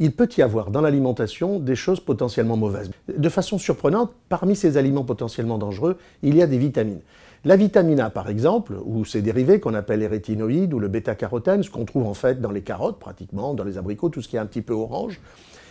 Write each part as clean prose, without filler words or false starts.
il peut y avoir dans l'alimentation des choses potentiellement mauvaises. De façon surprenante, parmi ces aliments potentiellement dangereux, il y a des vitamines. La vitamine A, par exemple, ou ses dérivés qu'on appelle les rétinoïdes ou le bêta-carotène, ce qu'on trouve en fait dans les carottes pratiquement, dans les abricots, tout ce qui est un petit peu orange,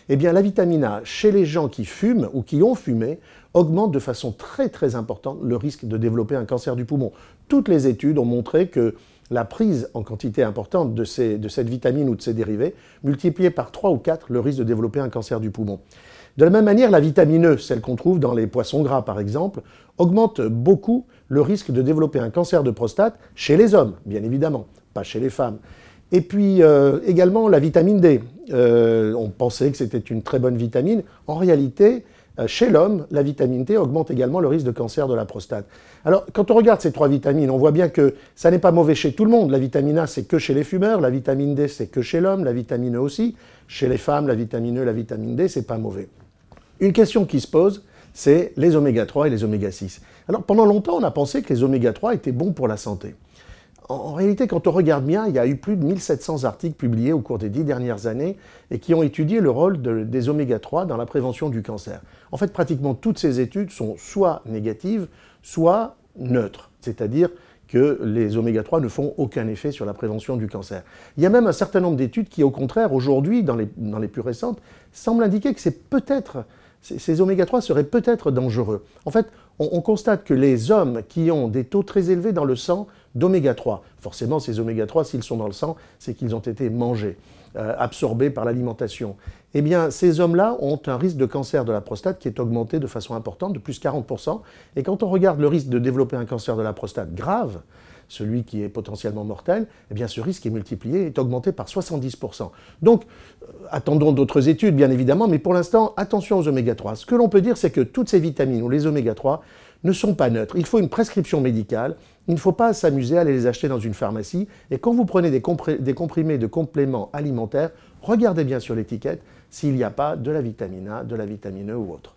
eh bien la vitamine A, chez les gens qui fument ou qui ont fumé, augmente de façon très très importante le risque de développer un cancer du poumon. Toutes les études ont montré que la prise en quantité importante de cette vitamine ou de ses dérivés multipliait par 3 ou 4 le risque de développer un cancer du poumon. De la même manière, la vitamine E, celle qu'on trouve dans les poissons gras par exemple, augmente beaucoup le risque de développer un cancer de prostate chez les hommes, bien évidemment, pas chez les femmes. Et puis également la vitamine D. On pensait que c'était une très bonne vitamine. En réalité, chez l'homme, la vitamine D augmente également le risque de cancer de la prostate. Alors, quand on regarde ces 3 vitamines, on voit bien que ça n'est pas mauvais chez tout le monde. La vitamine A, c'est que chez les fumeurs. La vitamine D, c'est que chez l'homme. La vitamine E aussi. Chez les femmes, la vitamine E, la vitamine D, c'est pas mauvais. Une question qui se pose, c'est les oméga 3 et les oméga 6. Alors, pendant longtemps, on a pensé que les oméga 3 étaient bons pour la santé. En réalité, quand on regarde bien, il y a eu plus de 1700 articles publiés au cours des 10 dernières années et qui ont étudié le rôle des oméga 3 dans la prévention du cancer. En fait, pratiquement toutes ces études sont soit négatives, soit neutres, c'est-à-dire que les oméga 3 ne font aucun effet sur la prévention du cancer. Il y a même un certain nombre d'études qui, au contraire, aujourd'hui, dans les plus récentes, semblent indiquer que ces oméga 3 seraient peut-être dangereux. En fait, on constate que les hommes qui ont des taux très élevés dans le sang d'oméga 3, forcément ces oméga 3, s'ils sont dans le sang, c'est qu'ils ont été mangés, absorbés par l'alimentation. Eh bien, ces hommes-là ont un risque de cancer de la prostate qui est augmenté de façon importante, de plus 40%. Et quand on regarde le risque de développer un cancer de la prostate grave, celui qui est potentiellement mortel, eh bien ce risque est multiplié, est augmenté par 70%. Donc, attendons d'autres études, bien évidemment, mais pour l'instant, attention aux oméga 3. Ce que l'on peut dire, c'est que toutes ces vitamines ou les oméga 3 ne sont pas neutres. Il faut une prescription médicale, il ne faut pas s'amuser à aller les acheter dans une pharmacie, et quand vous prenez des comprimés de compléments alimentaires, regardez bien sur l'étiquette s'il n'y a pas de la vitamine A, de la vitamine E ou autre.